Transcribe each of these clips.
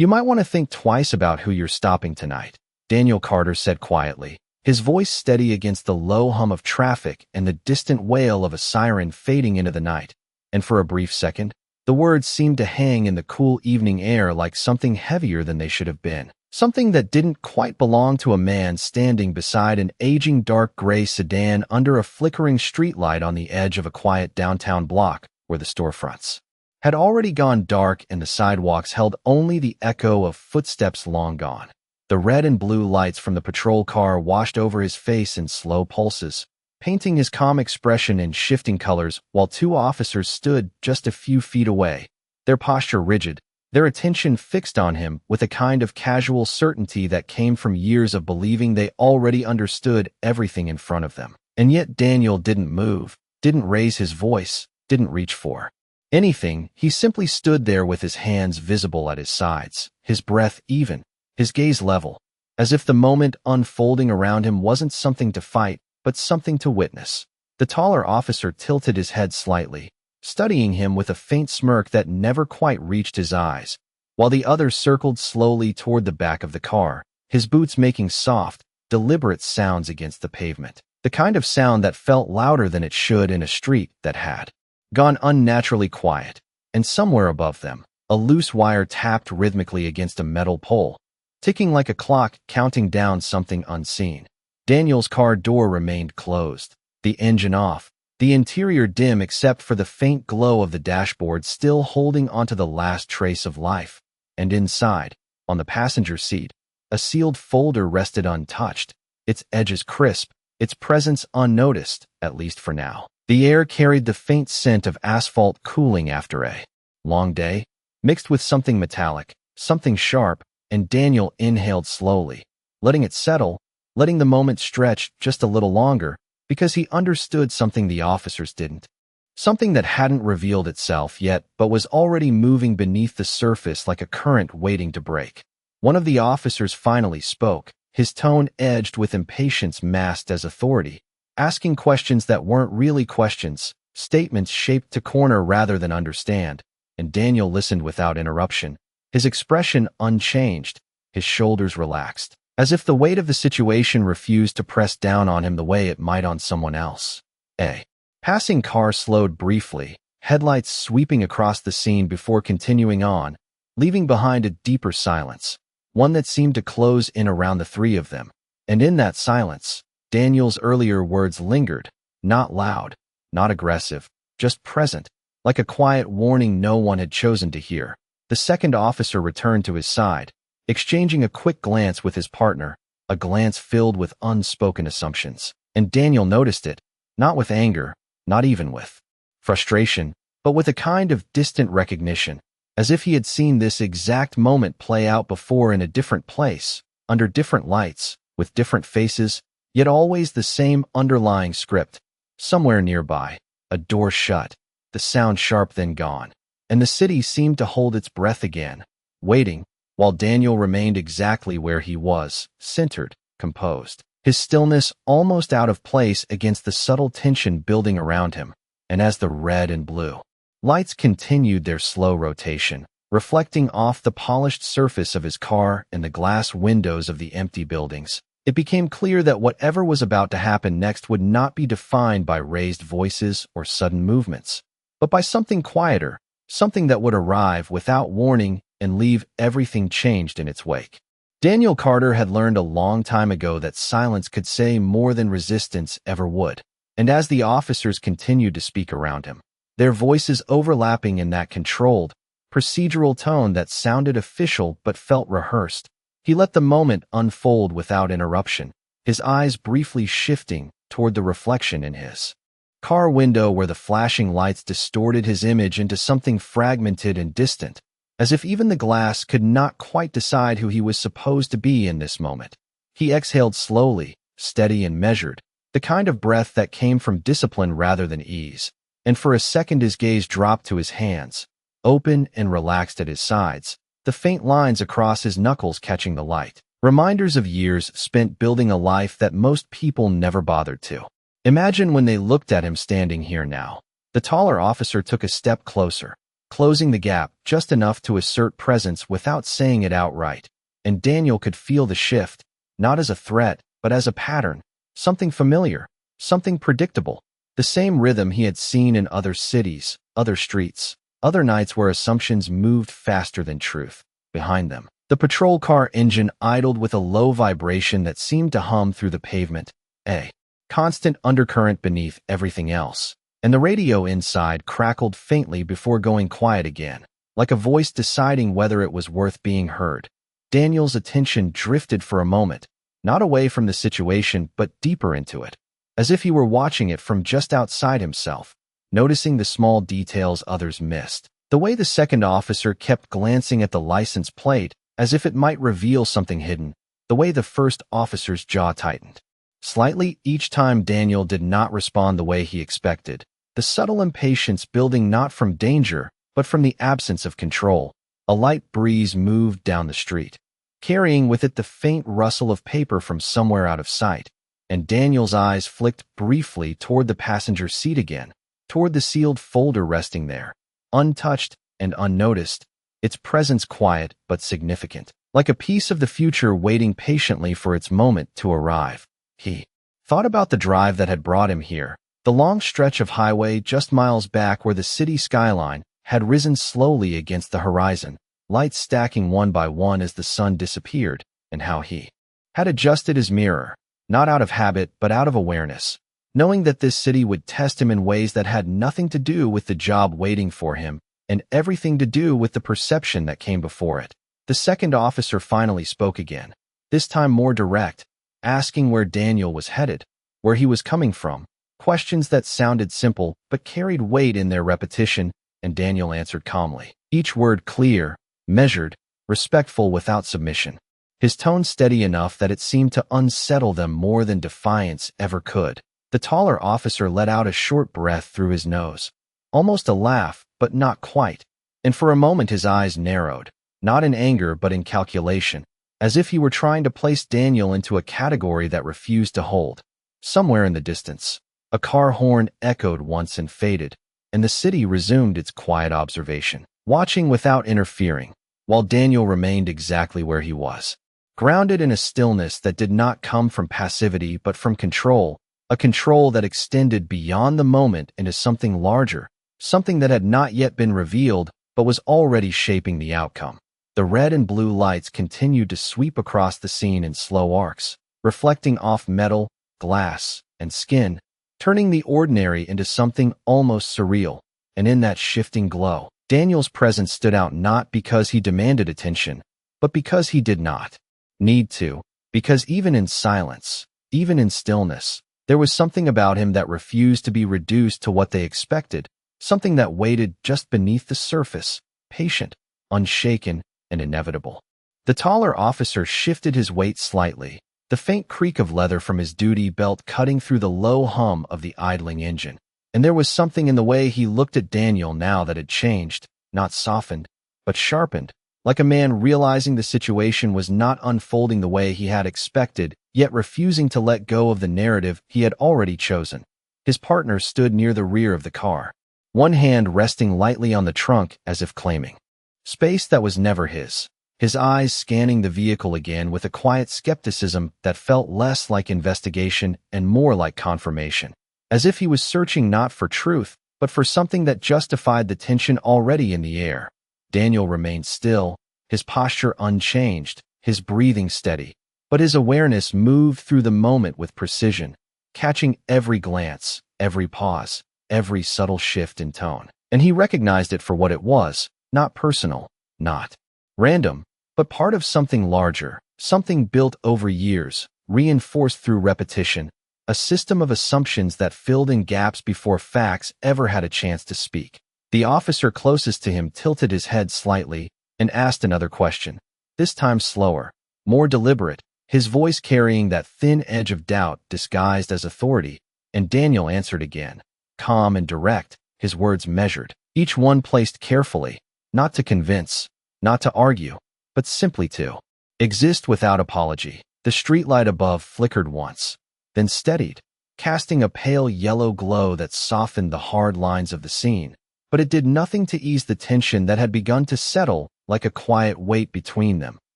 You might want to think twice about who you're stopping tonight, Daniel Carter said quietly, his voice steady against the low hum of traffic and the distant wail of a siren fading into the night. And for a brief second, the words seemed to hang in the cool evening air like something heavier than they should have been. Something that didn't quite belong to a man standing beside an aging dark gray sedan under a flickering streetlight on the edge of a quiet downtown block where the storefronts had already gone dark and the sidewalks held only the echo of footsteps long gone. The red and blue lights from the patrol car washed over his face in slow pulses, painting his calm expression in shifting colors while two officers stood just a few feet away, their posture rigid, their attention fixed on him with a kind of casual certainty that came from years of believing they already understood everything in front of them. And yet Daniel didn't move, didn't raise his voice, didn't reach for anything. He simply stood there with his hands visible at his sides, his breath even, his gaze level, as if the moment unfolding around him wasn't something to fight, but something to witness. The taller officer tilted his head slightly, studying him with a faint smirk that never quite reached his eyes, while the other circled slowly toward the back of the car, his boots making soft, deliberate sounds against the pavement, the kind of sound that felt louder than it should in a street that had gone unnaturally quiet. And somewhere above them, a loose wire tapped rhythmically against a metal pole, ticking like a clock counting down something unseen. Daniel's car door remained closed, the engine off, the interior dim except for the faint glow of the dashboard still holding onto the last trace of life. And inside, on the passenger seat, a sealed folder rested untouched, its edges crisp, its presence unnoticed, at least for now. The air carried the faint scent of asphalt cooling after a long day, mixed with something metallic, something sharp, and Daniel inhaled slowly, letting it settle, letting the moment stretch just a little longer, because he understood something the officers didn't. Something that hadn't revealed itself yet but was already moving beneath the surface like a current waiting to break. One of the officers finally spoke, his tone edged with impatience masked as authority, asking questions that weren't really questions, statements shaped to corner rather than understand, and Daniel listened without interruption, his expression unchanged, his shoulders relaxed, as if the weight of the situation refused to press down on him the way it might on someone else. A passing car slowed briefly, headlights sweeping across the scene before continuing on, leaving behind a deeper silence, one that seemed to close in around the three of them. And in that silence, Daniel's earlier words lingered, not loud, not aggressive, just present, like a quiet warning no one had chosen to hear. The second officer returned to his side, exchanging a quick glance with his partner, a glance filled with unspoken assumptions. And Daniel noticed it, not with anger, not even with frustration, but with a kind of distant recognition, as if he had seen this exact moment play out before in a different place, under different lights, with different faces, yet always the same underlying script. Somewhere nearby, a door shut, the sound sharp then gone, and the city seemed to hold its breath again, waiting, while Daniel remained exactly where he was, centered, composed, his stillness almost out of place against the subtle tension building around him. And as the red and blue lights continued their slow rotation, reflecting off the polished surface of his car and the glass windows of the empty buildings, it became clear that whatever was about to happen next would not be defined by raised voices or sudden movements, but by something quieter, something that would arrive without warning and leave everything changed in its wake. Daniel Carter had learned a long time ago that silence could say more than resistance ever would, and as the officers continued to speak around him, their voices overlapping in that controlled, procedural tone that sounded official but felt rehearsed, he let the moment unfold without interruption, his eyes briefly shifting toward the reflection in his car window where the flashing lights distorted his image into something fragmented and distant, as if even the glass could not quite decide who he was supposed to be in this moment. He exhaled slowly, steady and measured, the kind of breath that came from discipline rather than ease, and for a second his gaze dropped to his hands, open and relaxed at his sides, the faint lines across his knuckles catching the light, reminders of years spent building a life that most people never bothered to imagine when they looked at him standing here now. The taller officer took a step closer, closing the gap just enough to assert presence without saying it outright. And Daniel could feel the shift, not as a threat, but as a pattern, something familiar, something predictable, the same rhythm he had seen in other cities, other streets, other nights where assumptions moved faster than truth. Behind them, the patrol car engine idled with a low vibration that seemed to hum through the pavement, a constant undercurrent beneath everything else. And the radio inside crackled faintly before going quiet again, like a voice deciding whether it was worth being heard. Daniel's attention drifted for a moment, not away from the situation but deeper into it, as if he were watching it from just outside himself, noticing the small details others missed. The way the second officer kept glancing at the license plate as if it might reveal something hidden, the way the first officer's jaw tightened slightly each time Daniel did not respond the way he expected, the subtle impatience building not from danger but from the absence of control. A light breeze moved down the street, carrying with it the faint rustle of paper from somewhere out of sight, and Daniel's eyes flicked briefly toward the passenger seat again, toward the sealed folder resting there, untouched and unnoticed, its presence quiet but significant, like a piece of the future waiting patiently for its moment to arrive. He thought about the drive that had brought him here, the long stretch of highway just miles back where the city skyline had risen slowly against the horizon, lights stacking one by one as the sun disappeared, and how he had adjusted his mirror, not out of habit but out of awareness, knowing that this city would test him in ways that had nothing to do with the job waiting for him and everything to do with the perception that came before it. The second officer finally spoke again, this time more direct, asking where Daniel was headed, where he was coming from, questions that sounded simple but carried weight in their repetition, and Daniel answered calmly, each word clear, measured, respectful without submission, his tone steady enough that it seemed to unsettle them more than defiance ever could. The taller officer let out a short breath through his nose, almost a laugh, but not quite, and for a moment his eyes narrowed, not in anger but in calculation, as if he were trying to place Daniel into a category that refused to hold. Somewhere in the distance, a car horn echoed once and faded, and the city resumed its quiet observation, watching without interfering, while Daniel remained exactly where he was, grounded in a stillness that did not come from passivity but from control, a control that extended beyond the moment into something larger, something that had not yet been revealed but was already shaping the outcome. The red and blue lights continued to sweep across the scene in slow arcs, reflecting off metal, glass, and skin, turning the ordinary into something almost surreal. And in that shifting glow, Daniel's presence stood out not because he demanded attention, but because he did not need to, because even in silence, even in stillness, there was something about him that refused to be reduced to what they expected, something that waited just beneath the surface, patient, unshaken, and inevitable. The taller officer shifted his weight slightly, the faint creak of leather from his duty belt cutting through the low hum of the idling engine. And there was something in the way he looked at Daniel now that had changed, not softened, but sharpened, like a man realizing the situation was not unfolding the way he had expected, yet refusing to let go of the narrative he had already chosen. His partner stood near the rear of the car, one hand resting lightly on the trunk as if claiming space that was never his eyes scanning the vehicle again with a quiet skepticism that felt less like investigation and more like confirmation, as if he was searching not for truth, but for something that justified the tension already in the air. Daniel remained still, his posture unchanged, his breathing steady, but his awareness moved through the moment with precision, catching every glance, every pause, every subtle shift in tone. And he recognized it for what it was, not personal, not random, but part of something larger, something built over years, reinforced through repetition, a system of assumptions that filled in gaps before facts ever had a chance to speak. The officer closest to him tilted his head slightly and asked another question, this time slower, more deliberate, his voice carrying that thin edge of doubt disguised as authority, and Daniel answered again, calm and direct, his words measured, each one placed carefully, not to convince, not to argue, but simply to exist without apology. The streetlight above flickered once, then steadied, casting a pale yellow glow that softened the hard lines of the scene, but it did nothing to ease the tension that had begun to settle like a quiet weight between them.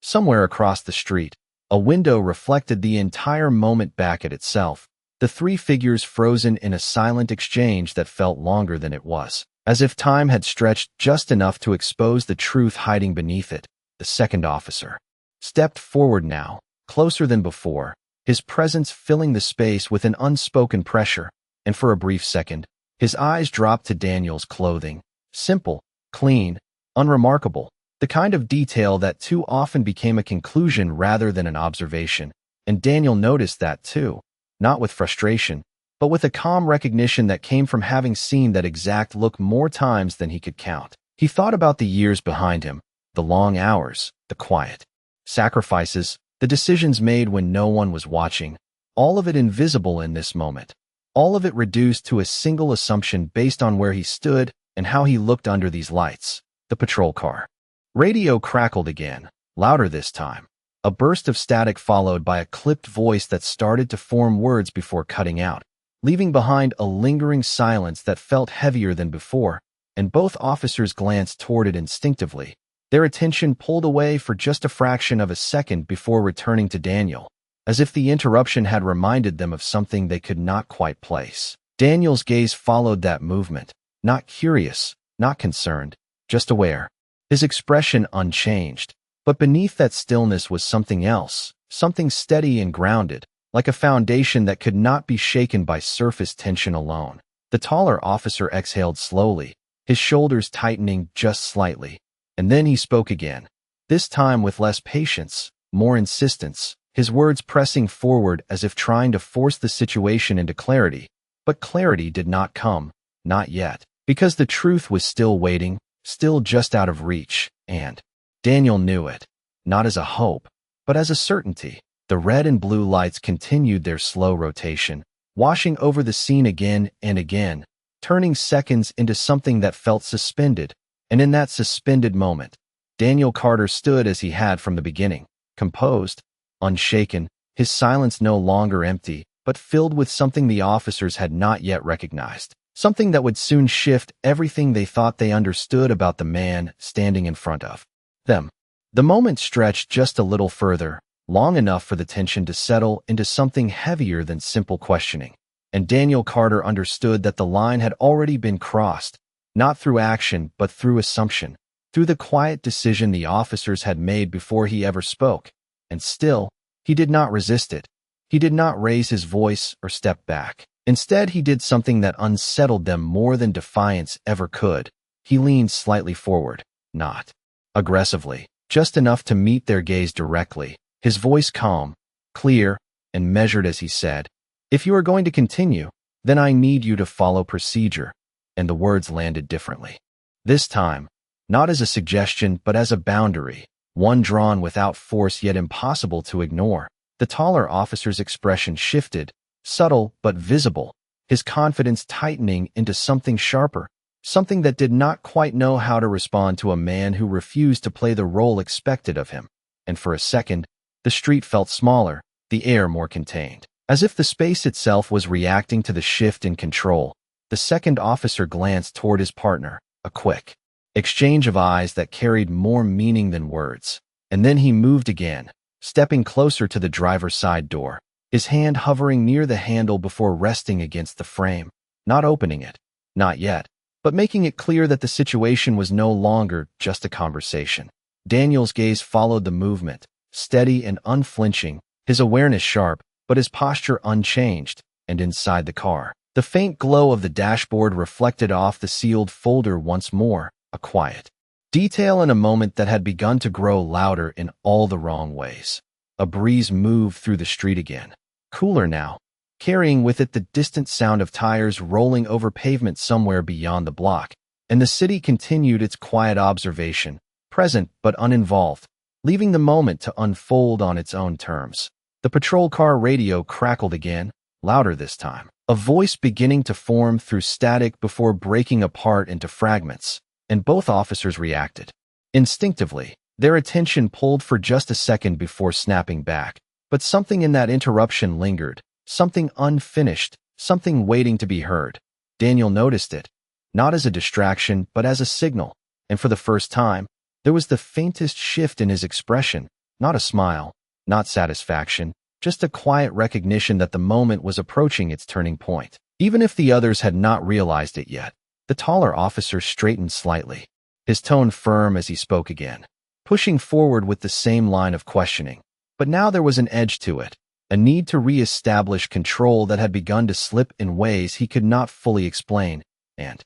Somewhere across the street, a window reflected the entire moment back at itself, the three figures frozen in a silent exchange that felt longer than it was, as if time had stretched just enough to expose the truth hiding beneath it. The second officer stepped forward now, closer than before, his presence filling the space with an unspoken pressure, and for a brief second, his eyes dropped to Daniel's clothing. Simple, clean, unremarkable, the kind of detail that too often became a conclusion rather than an observation, and Daniel noticed that too, not with frustration, but with a calm recognition that came from having seen that exact look more times than he could count. He thought about the years behind him, the long hours, the quiet sacrifices, the decisions made when no one was watching, all of it invisible in this moment, all of it reduced to a single assumption based on where he stood and how he looked under these lights. The patrol car radio crackled again, louder this time. A burst of static followed by a clipped voice that started to form words before cutting out, leaving behind a lingering silence that felt heavier than before, and both officers glanced toward it instinctively, their attention pulled away for just a fraction of a second before returning to Daniel, as if the interruption had reminded them of something they could not quite place. Daniel's gaze followed that movement, not curious, not concerned, just aware, his expression unchanged. But beneath that stillness was something else, something steady and grounded, like a foundation that could not be shaken by surface tension alone. The taller officer exhaled slowly, his shoulders tightening just slightly, and then he spoke again, this time with less patience, more insistence, his words pressing forward as if trying to force the situation into clarity. But clarity did not come, not yet, because the truth was still waiting, still just out of reach, and Daniel knew it, not as a hope, but as a certainty. The red and blue lights continued their slow rotation, washing over the scene again and again, turning seconds into something that felt suspended, and in that suspended moment, Daniel Carter stood as he had from the beginning, composed, unshaken, his silence no longer empty, but filled with something the officers had not yet recognized, something that would soon shift everything they thought they understood about the man standing in front of them. The moment stretched just a little further, long enough for the tension to settle into something heavier than simple questioning, and Daniel Carter understood that the line had already been crossed, not through action but through assumption, through the quiet decision the officers had made before he ever spoke. And still, he did not resist it. He did not raise his voice or step back. Instead, he did something that unsettled them more than defiance ever could. He leaned slightly forward, not aggressively, just enough to meet their gaze directly, his voice calm, clear, and measured as he said, "If you are going to continue, then I need you to follow procedure." And the words landed differently. This time, not as a suggestion but as a boundary, one drawn without force yet impossible to ignore. The taller officer's expression shifted, subtle but visible, his confidence tightening into something sharper, something that did not quite know how to respond to a man who refused to play the role expected of him. And for a second, the street felt smaller, the air more contained, as if the space itself was reacting to the shift in control. The second officer glanced toward his partner, a quick exchange of eyes that carried more meaning than words. And then he moved again, stepping closer to the driver's side door, his hand hovering near the handle before resting against the frame, not opening it, not yet, but making it clear that the situation was no longer just a conversation. Daniel's gaze followed the movement, steady and unflinching, his awareness sharp, but his posture unchanged, and inside the car, the faint glow of the dashboard reflected off the sealed folder once more, a quiet detail in a moment that had begun to grow louder in all the wrong ways. A breeze moved through the street again, cooler now, carrying with it the distant sound of tires rolling over pavement somewhere beyond the block, and the city continued its quiet observation, present but uninvolved, leaving the moment to unfold on its own terms. The patrol car radio crackled again, louder this time, a voice beginning to form through static before breaking apart into fragments, and both officers reacted. Instinctively, their attention pulled for just a second before snapping back, but something in that interruption lingered, something unfinished, something waiting to be heard. Daniel noticed it, not as a distraction, but as a signal. And for the first time, there was the faintest shift in his expression, not a smile, not satisfaction, just a quiet recognition that the moment was approaching its turning point. Even if the others had not realized it yet, the taller officer straightened slightly, his tone firm as he spoke again, pushing forward with the same line of questioning. But now there was an edge to it, a need to re-establish control that had begun to slip in ways he could not fully explain, and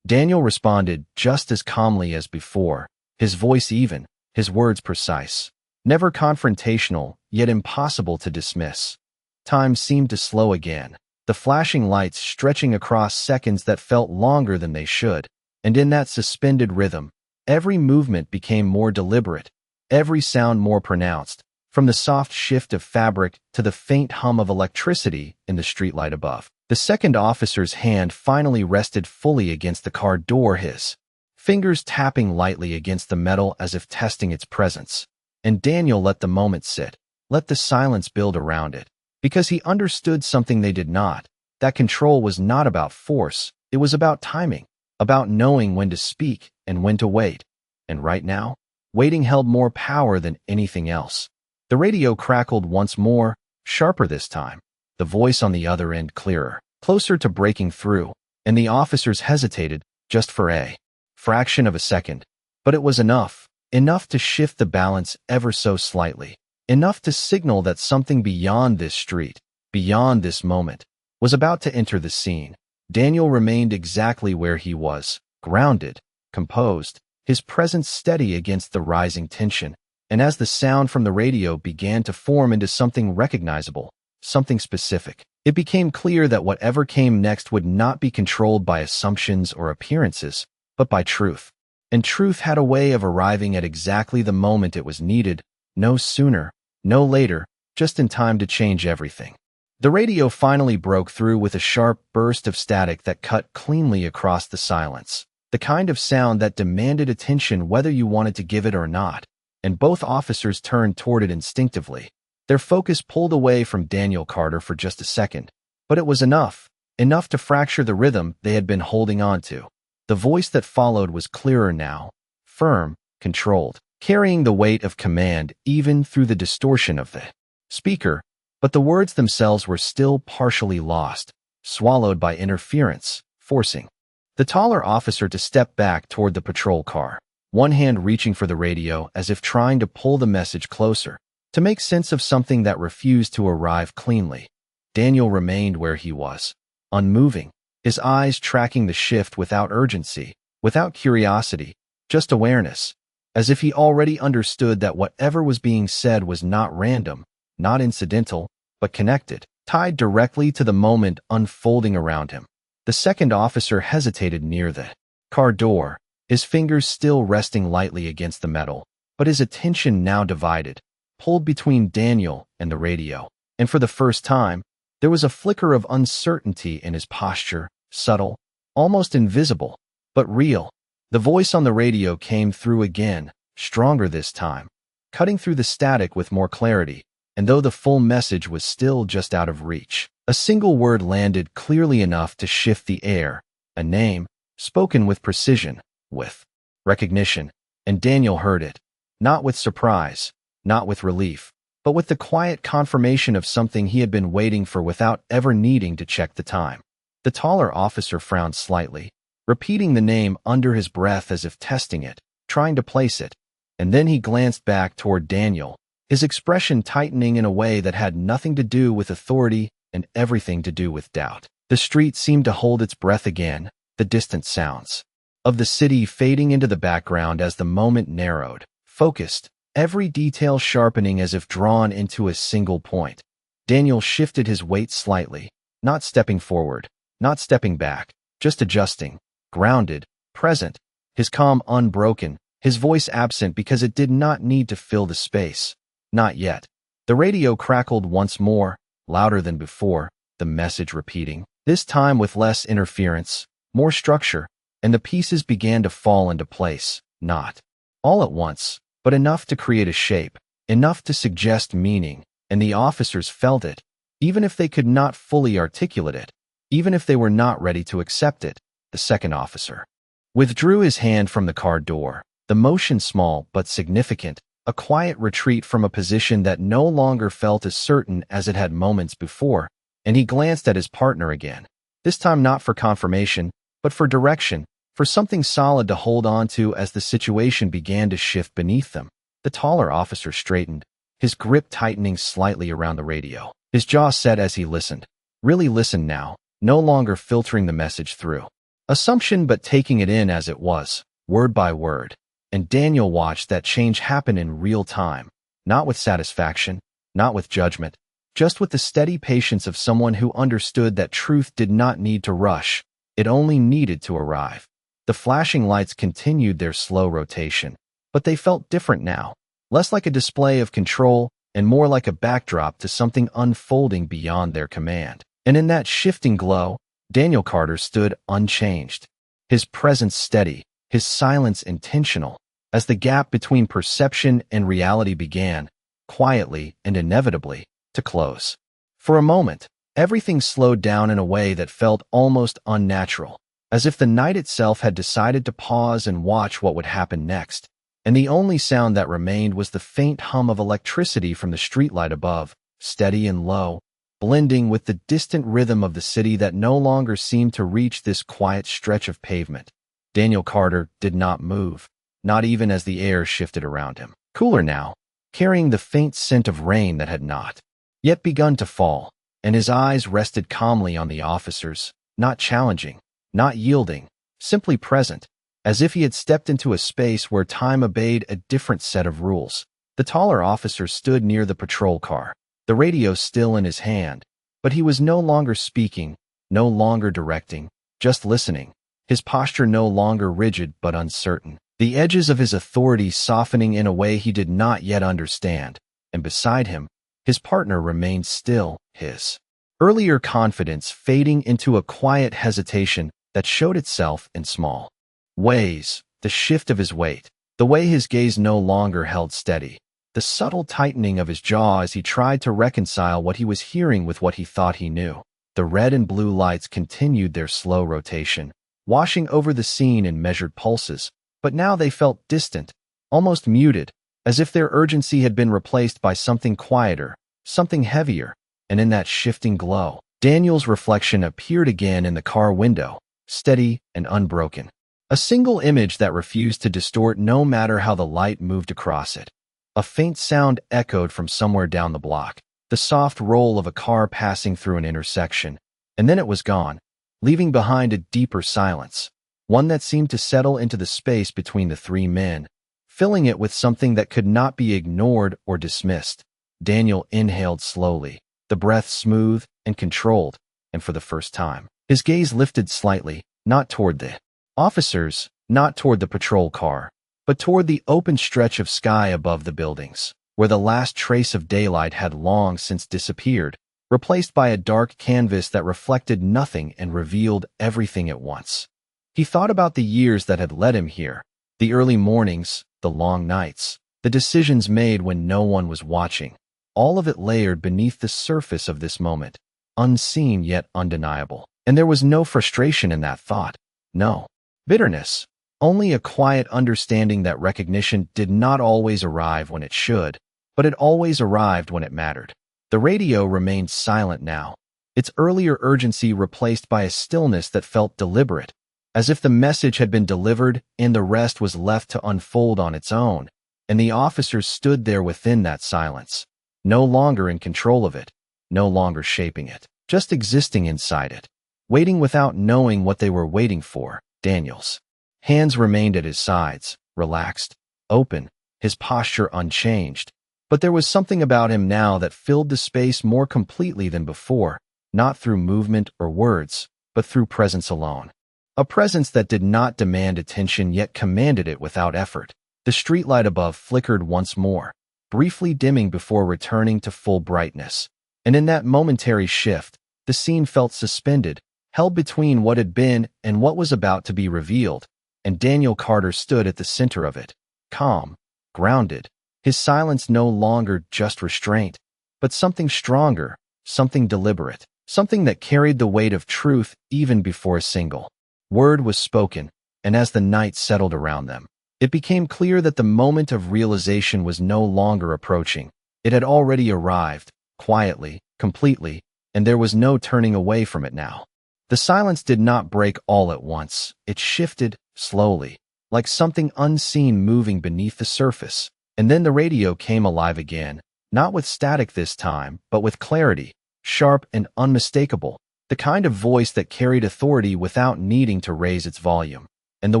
Daniel responded just as calmly as before, his voice even, his words precise, never confrontational, yet impossible to dismiss. Time seemed to slow again, the flashing lights stretching across seconds that felt longer than they should, and in that suspended rhythm, every movement became more deliberate, every sound more pronounced, from the soft shift of fabric to the faint hum of electricity in the streetlight above. The second officer's hand finally rested fully against the car door, his fingers tapping lightly against the metal as if testing its presence. And Daniel let the moment sit, let the silence build around it, because he understood something they did not. That control was not about force, it was about timing, about knowing when to speak and when to wait. And right now, waiting held more power than anything else. The radio crackled once more, sharper this time, the voice on the other end clearer, closer to breaking through, and the officers hesitated, just for a fraction of a second. But it was enough to shift the balance ever so slightly, enough to signal that something beyond this street, beyond this moment, was about to enter the scene. Daniel remained exactly where he was, grounded, composed, his presence steady against the rising tension. And as the sound from the radio began to form into something recognizable, something specific, it became clear that whatever came next would not be controlled by assumptions or appearances, but by truth. And truth had a way of arriving at exactly the moment it was needed, no sooner, no later, just in time to change everything. The radio finally broke through with a sharp burst of static that cut cleanly across the silence, the kind of sound that demanded attention whether you wanted to give it or not. And both officers turned toward it instinctively, their focus pulled away from Daniel Carter for just a second. But it was enough to fracture the rhythm they had been holding on to. The voice that followed was clearer now, firm, controlled, carrying the weight of command even through the distortion of the speaker. But the words themselves were still partially lost, swallowed by interference, forcing the taller officer to step back toward the patrol car, one hand reaching for the radio as if trying to pull the message closer, to make sense of something that refused to arrive cleanly. Daniel remained where he was, unmoving, his eyes tracking the shift without urgency, without curiosity, just awareness, as if he already understood that whatever was being said was not random, not incidental, but connected, tied directly to the moment unfolding around him. The second officer hesitated near the car door, his fingers still resting lightly against the metal, but his attention now divided, pulled between Daniel and the radio. And for the first time, there was a flicker of uncertainty in his posture, subtle, almost invisible, but real. The voice on the radio came through again, stronger this time, cutting through the static with more clarity, and though the full message was still just out of reach, a single word landed clearly enough to shift the air, a name, spoken with precision, with recognition, and Daniel heard it, not with surprise, not with relief, but with the quiet confirmation of something he had been waiting for without ever needing to check the time. The taller officer frowned slightly, repeating the name under his breath as if testing it, trying to place it, and then he glanced back toward Daniel, his expression tightening in a way that had nothing to do with authority and everything to do with doubt. The street seemed to hold its breath again, the distant sounds of the city fading into the background as the moment narrowed, focused, every detail sharpening as if drawn into a single point. Daniel shifted his weight slightly, not stepping forward, not stepping back, just adjusting, grounded, present, his calm unbroken, his voice absent because it did not need to fill the space. Not yet. The radio crackled once more, louder than before, the message repeating, this time with less interference, more structure, and the pieces began to fall into place, not all at once, but enough to create a shape, enough to suggest meaning, and the officers felt it, even if they could not fully articulate it, even if they were not ready to accept it. the second officer, withdrew his hand from the car door, the motion small but significant, a quiet retreat from a position that no longer felt as certain as it had moments before, and he glanced at his partner again, this time not for confirmation, but for direction, for something solid to hold on to as the situation began to shift beneath them. The taller officer straightened, his grip tightening slightly around the radio. His jaw set as he listened. Really listened now, no longer filtering the message through assumption but taking it in as it was, word by word. And Daniel watched that change happen in real time, not with satisfaction, not with judgment, just with the steady patience of someone who understood that truth did not need to rush, it only needed to arrive. The flashing lights continued their slow rotation, but they felt different now, less like a display of control and more like a backdrop to something unfolding beyond their command. And in that shifting glow, Daniel Carter stood unchanged, his presence steady, his silence intentional, as the gap between perception and reality began, quietly and inevitably, to close. For a moment, everything slowed down in a way that felt almost unnatural, as if the night itself had decided to pause and watch what would happen next, and the only sound that remained was the faint hum of electricity from the streetlight above, steady and low, blending with the distant rhythm of the city that no longer seemed to reach this quiet stretch of pavement. Daniel Carter did not move, not even as the air shifted around him. Cooler now, carrying the faint scent of rain that had not yet begun to fall, and his eyes rested calmly on the officers, not challenging, not yielding, simply present, as if he had stepped into a space where time obeyed a different set of rules. The taller officer stood near the patrol car, the radio still in his hand, but he was no longer speaking, no longer directing, just listening, his posture no longer rigid but uncertain, the edges of his authority softening in a way he did not yet understand, and beside him, his partner remained still, his earlier confidence fading into a quiet hesitation that showed itself in small ways, the shift of his weight, the way his gaze no longer held steady, the subtle tightening of his jaw as he tried to reconcile what he was hearing with what he thought he knew. The red and blue lights continued their slow rotation, washing over the scene in measured pulses, but now they felt distant, almost muted, as if their urgency had been replaced by something quieter, something heavier, and in that shifting glow, Daniel's reflection appeared again in the car window, steady and unbroken. A single image that refused to distort no matter how the light moved across it. A faint sound echoed from somewhere down the block, the soft roll of a car passing through an intersection, and then it was gone, leaving behind a deeper silence, one that seemed to settle into the space between the three men, filling it with something that could not be ignored or dismissed. Daniel inhaled slowly, the breath smooth and controlled, and for the first time, his gaze lifted slightly, not toward the officers, not toward the patrol car, but toward the open stretch of sky above the buildings, where the last trace of daylight had long since disappeared, replaced by a dark canvas that reflected nothing and revealed everything at once. He thought about the years that had led him here, the early mornings, the long nights, the decisions made when no one was watching, all of it layered beneath the surface of this moment, unseen yet undeniable. And there was no frustration in that thought, no bitterness, only a quiet understanding that recognition did not always arrive when it should, but it always arrived when it mattered. The radio remained silent now, its earlier urgency replaced by a stillness that felt deliberate, as if the message had been delivered and the rest was left to unfold on its own, and the officers stood there within that silence, no longer in control of it, no longer shaping it, just existing inside it, waiting without knowing what they were waiting for. Daniel's hands remained at his sides, relaxed, open, his posture unchanged, but there was something about him now that filled the space more completely than before, not through movement or words, but through presence alone. A presence that did not demand attention yet commanded it without effort. The streetlight above flickered once more, briefly dimming before returning to full brightness, and in that momentary shift, the scene felt suspended, held between what had been and what was about to be revealed, and Daniel Carter stood at the center of it, calm, grounded, his silence no longer just restraint, but something stronger, something deliberate, something that carried the weight of truth even before a single Word was spoken, and as the night settled around them, it became clear that the moment of realization was no longer approaching. It had already arrived, quietly, completely, and there was no turning away from it now. The silence did not break all at once. It shifted, slowly, like something unseen moving beneath the surface. And then the radio came alive again, not with static this time, but with clarity, sharp and unmistakable, the kind of voice that carried authority without needing to raise its volume. And the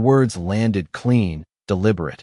words landed clean, deliberate.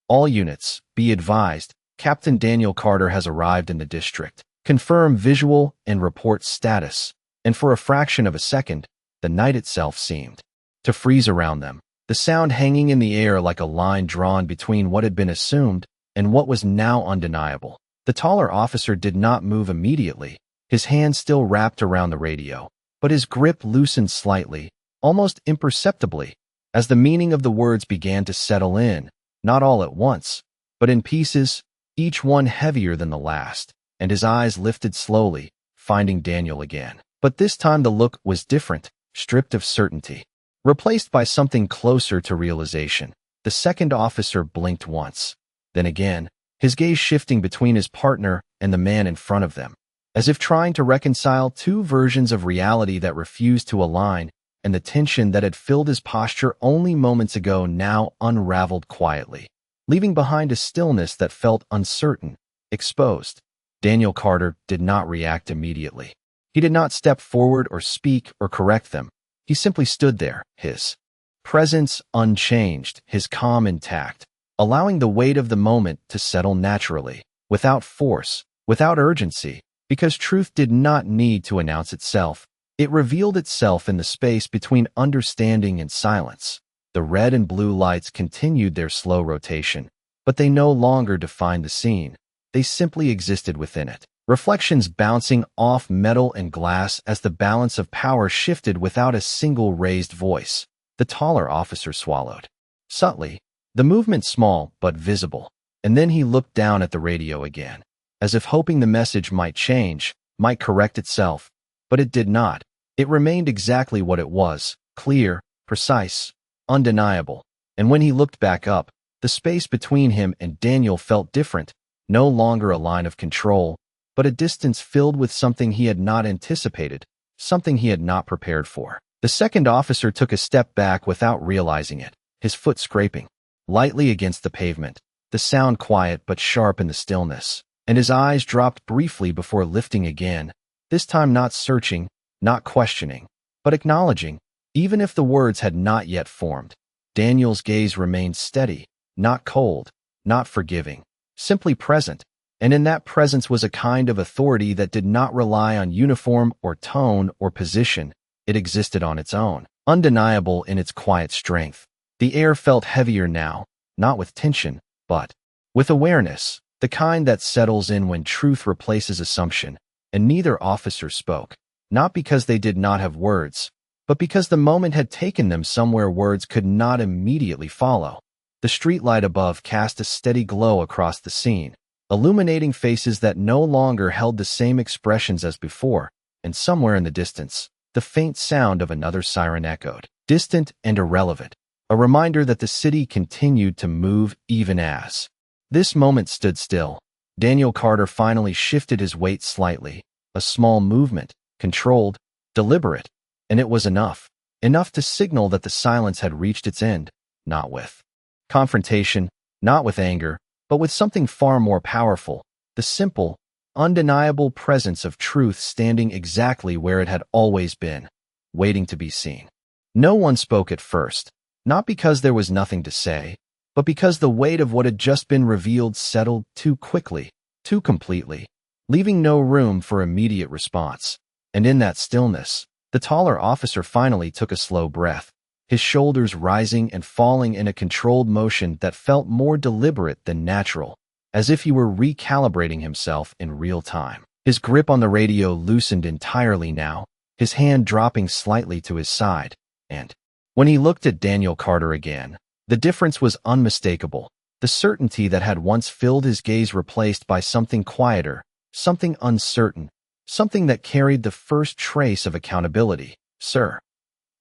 All units, be advised, Captain Daniel Carter has arrived in the district. Confirm visual and report status. And for a fraction of a second, the night itself seemed to freeze around them, the sound hanging in the air like a line drawn between what had been assumed and what was now undeniable. The taller officer did not move immediately, his hand still wrapped around the radio, but his grip loosened slightly, almost imperceptibly, as the meaning of the words began to settle in, not all at once, but in pieces, each one heavier than the last, and his eyes lifted slowly, finding Daniel again. But this time the look was different, stripped of certainty, replaced by something closer to realization. The second officer blinked once, then again, his gaze shifting between his partner and the man in front of them, as if trying to reconcile two versions of reality that refused to align, and the tension that had filled his posture only moments ago now unraveled quietly, leaving behind a stillness that felt uncertain, exposed. Daniel Carter did not react immediately. He did not step forward or speak or correct them. He simply stood there, his presence unchanged, his calm intact, allowing the weight of the moment to settle naturally, without force, without urgency, because truth did not need to announce itself. It revealed itself in the space between understanding and silence. The red and blue lights continued their slow rotation, but they no longer defined the scene. They simply existed within it, reflections bouncing off metal and glass as the balance of power shifted without a single raised voice. The taller officer swallowed. Subtly, the movement small but visible, and then he looked down at the radio again, as if hoping the message might change, might correct itself. But it did not. It remained exactly what it was, clear, precise, undeniable. And when he looked back up, the space between him and Daniel felt different, no longer a line of control, but a distance filled with something he had not anticipated, something he had not prepared for. The second officer took a step back without realizing it, his foot scraping lightly against the pavement, the sound quiet but sharp in the stillness, and his eyes dropped briefly before lifting again, this time not searching, not questioning, but acknowledging, even if the words had not yet formed. Daniel's gaze remained steady, not cold, not forgiving, simply present, and in that presence was a kind of authority that did not rely on uniform or tone or position. It existed on its own, undeniable in its quiet strength. The air felt heavier now, not with tension, but with awareness, the kind that settles in when truth replaces assumption. And neither officer spoke, not because they did not have words, but because the moment had taken them somewhere words could not immediately follow. The streetlight above cast a steady glow across the scene, illuminating faces that no longer held the same expressions as before, and somewhere in the distance, the faint sound of another siren echoed, distant and irrelevant, a reminder that the city continued to move even as this moment stood still. Daniel Carter finally shifted his weight slightly, a small movement, controlled, deliberate, and it was enough to signal that the silence had reached its end, not with confrontation, not with anger, but with something far more powerful, the simple, undeniable presence of truth standing exactly where it had always been, waiting to be seen. No one spoke at first, not because there was nothing to say, but because the weight of what had just been revealed settled too quickly, too completely, leaving no room for immediate response. And in that stillness, the taller officer finally took a slow breath, his shoulders rising and falling in a controlled motion that felt more deliberate than natural, as if he were recalibrating himself in real time. His grip on the radio loosened entirely now, his hand dropping slightly to his side, and when he looked at Daniel Carter again, the difference was unmistakable. The certainty that had once filled his gaze replaced by something quieter, something uncertain, something that carried the first trace of accountability. "Sir,"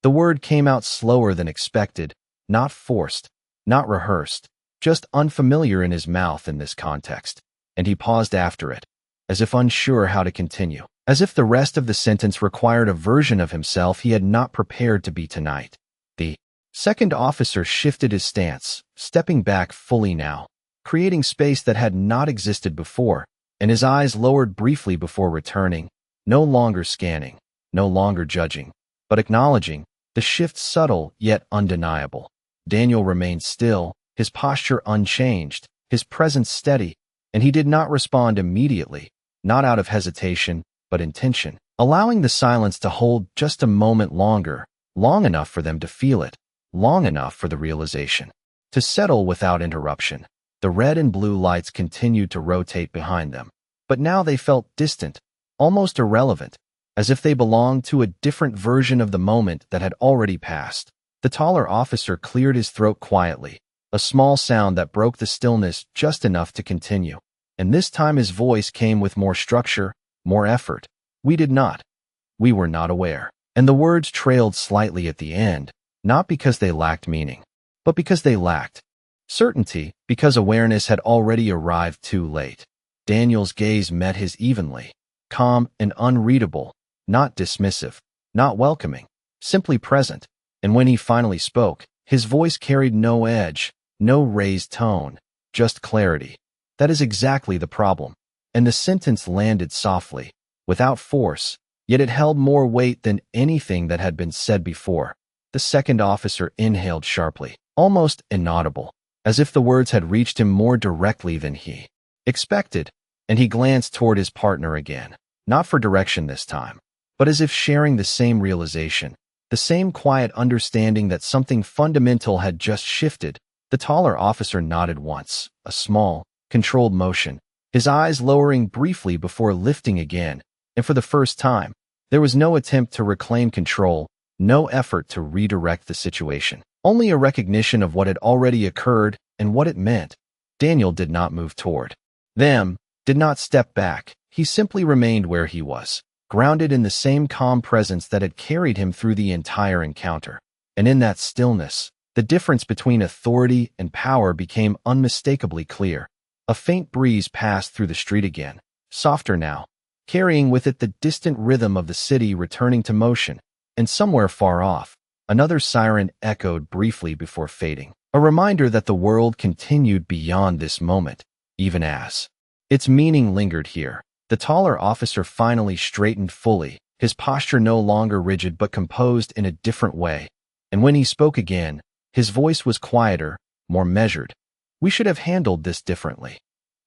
The word came out slower than expected, not forced, not rehearsed, just unfamiliar in his mouth in this context, and he paused after it, as if unsure how to continue, as if the rest of the sentence required a version of himself he had not prepared to be tonight. The second officer shifted his stance, stepping back fully now, creating space that had not existed before, and his eyes lowered briefly before returning, no longer scanning, no longer judging, but acknowledging, the shift subtle yet undeniable. Daniel remained still, his posture unchanged, his presence steady, and he did not respond immediately, not out of hesitation, but intention, allowing the silence to hold just a moment longer, long enough for them to feel it, long enough for the realization to settle without interruption. The red and blue lights continued to rotate behind them, but now they felt distant, almost irrelevant, as if they belonged to a different version of the moment that had already passed. The taller officer cleared his throat quietly, a small sound that broke the stillness just enough to continue. And this time his voice came with more structure, more effort. We did not. We were not aware. And the words trailed slightly at the end, not because they lacked meaning, but because they lacked certainty, because awareness had already arrived too late. Daniel's gaze met his evenly, calm and unreadable, not dismissive, not welcoming, simply present. And when he finally spoke, his voice carried no edge, no raised tone, just clarity. That is exactly the problem. And the sentence landed softly, without force, yet it held more weight than anything that had been said before. The second officer inhaled sharply, almost inaudible, as if the words had reached him more directly than he expected, and he glanced toward his partner again, not for direction this time, but as if sharing the same realization, the same quiet understanding that something fundamental had just shifted. The taller officer nodded once, a small, controlled motion, his eyes lowering briefly before lifting again, and for the first time, there was no attempt to reclaim control, no effort to redirect the situation, only a recognition of what had already occurred and what it meant. Daniel did not move toward them, did not step back. He simply remained where he was, grounded in the same calm presence that had carried him through the entire encounter. And in that stillness, the difference between authority and power became unmistakably clear. A faint breeze passed through the street again, softer now, carrying with it the distant rhythm of the city returning to motion, and somewhere far off, another siren echoed briefly before fading, a reminder that the world continued beyond this moment, even as its meaning lingered here. The taller officer finally straightened fully, his posture no longer rigid but composed in a different way, and when he spoke again, his voice was quieter, more measured. We should have handled this differently.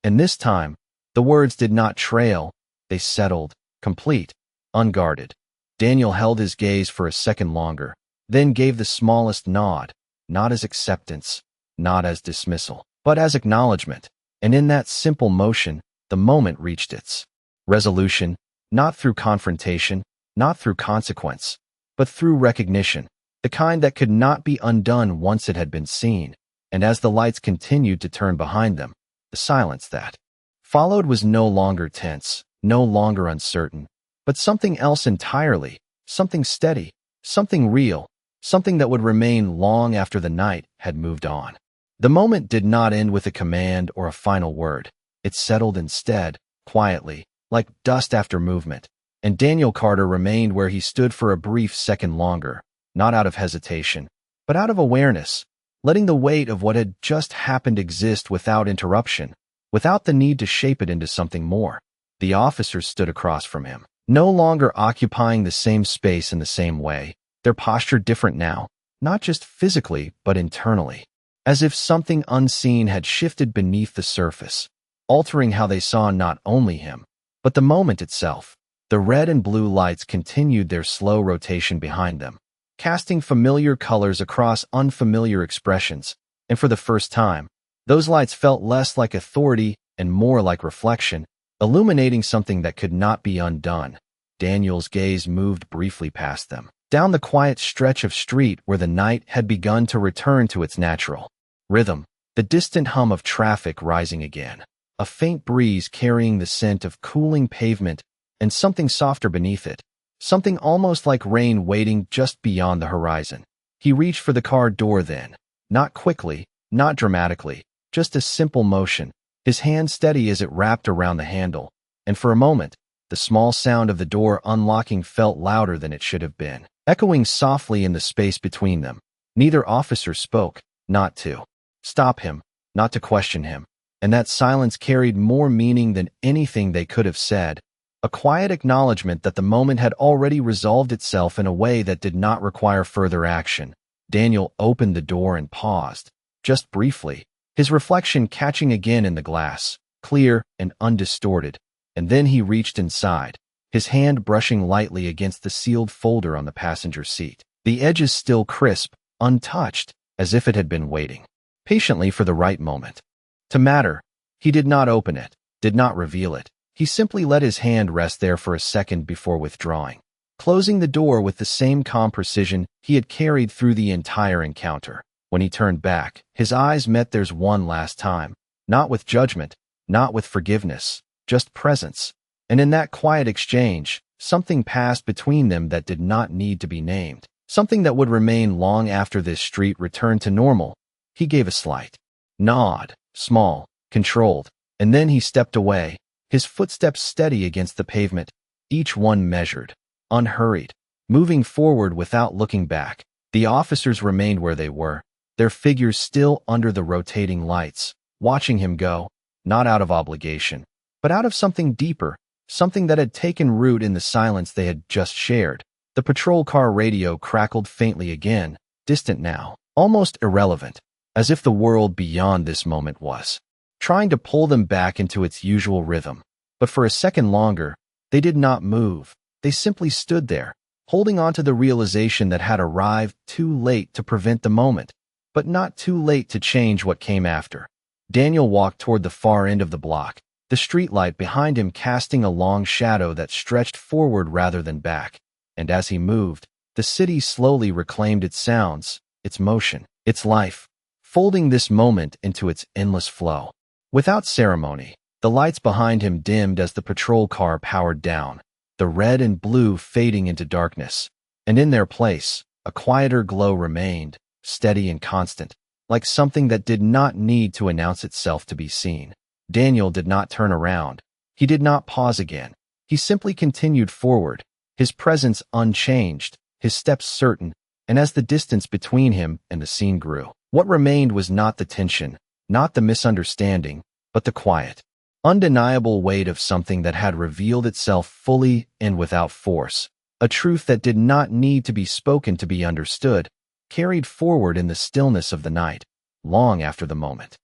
And this time, the words did not trail, they settled, complete, unguarded. Daniel held his gaze for a second longer, then gave the smallest nod, not as acceptance, not as dismissal, but as acknowledgement. And in that simple motion, the moment reached its resolution, not through confrontation, not through consequence, but through recognition, the kind that could not be undone once it had been seen. And as the lights continued to turn behind them, the silence that followed was no longer tense, no longer uncertain, but something else entirely, something steady, something real, something that would remain long after the night had moved on. The moment did not end with a command or a final word. It settled instead, quietly, like dust after movement, and Daniel Carter remained where he stood for a brief second longer, not out of hesitation, but out of awareness, letting the weight of what had just happened exist without interruption, without the need to shape it into something more. The officers stood across from him, no longer occupying the same space in the same way, their posture different now, not just physically but internally, as if something unseen had shifted beneath the surface, altering how they saw not only him, but the moment itself. The red and blue lights continued their slow rotation behind them, casting familiar colors across unfamiliar expressions, and for the first time, those lights felt less like authority and more like reflection, illuminating something that could not be undone. Daniel's gaze moved briefly past them, down the quiet stretch of street where the night had begun to return to its natural rhythm, the distant hum of traffic rising again, a faint breeze carrying the scent of cooling pavement and something softer beneath it, something almost like rain waiting just beyond the horizon. He reached for the car door then, not quickly, not dramatically, just a simple motion, his hand steady as it wrapped around the handle, and for a moment, the small sound of the door unlocking felt louder than it should have been, echoing softly in the space between them. Neither officer spoke, not to stop him, not to question him, and that silence carried more meaning than anything they could have said, a quiet acknowledgement that the moment had already resolved itself in a way that did not require further action. Daniel opened the door and paused, just briefly, his reflection catching again in the glass, clear and undistorted, and then he reached inside, his hand brushing lightly against the sealed folder on the passenger seat, the edges still crisp, untouched, as if it had been waiting patiently for the right moment to matter. He did not open it, did not reveal it. He simply let his hand rest there for a second before withdrawing, closing the door with the same calm precision he had carried through the entire encounter. When he turned back, his eyes met theirs one last time, not with judgment, not with forgiveness, just presence. And in that quiet exchange, something passed between them that did not need to be named, something that would remain long after this street returned to normal. He gave a slight nod, small, controlled, and then he stepped away, his footsteps steady against the pavement, each one measured, unhurried, moving forward without looking back. The officers remained where they were, their figures still under the rotating lights, watching him go, not out of obligation, but out of something deeper, something that had taken root in the silence they had just shared. The patrol car radio crackled faintly again, distant now, almost irrelevant, as if the world beyond this moment was trying to pull them back into its usual rhythm. But for a second longer, they did not move. They simply stood there, holding on to the realization that had arrived too late to prevent the moment, but not too late to change what came after. Daniel walked toward the far end of the block, the streetlight behind him casting a long shadow that stretched forward rather than back. And as he moved, the city slowly reclaimed its sounds, its motion, its life, folding this moment into its endless flow. Without ceremony, the lights behind him dimmed as the patrol car powered down, the red and blue fading into darkness, and in their place, a quieter glow remained, steady and constant, like something that did not need to announce itself to be seen. Daniel did not turn around. He did not pause again. He simply continued forward, his presence unchanged, his steps certain, and as the distance between him and the scene grew, what remained was not the tension, not the misunderstanding, but the quiet, undeniable weight of something that had revealed itself fully and without force, a truth that did not need to be spoken to be understood, carried forward in the stillness of the night, long after the moment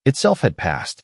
itself had passed.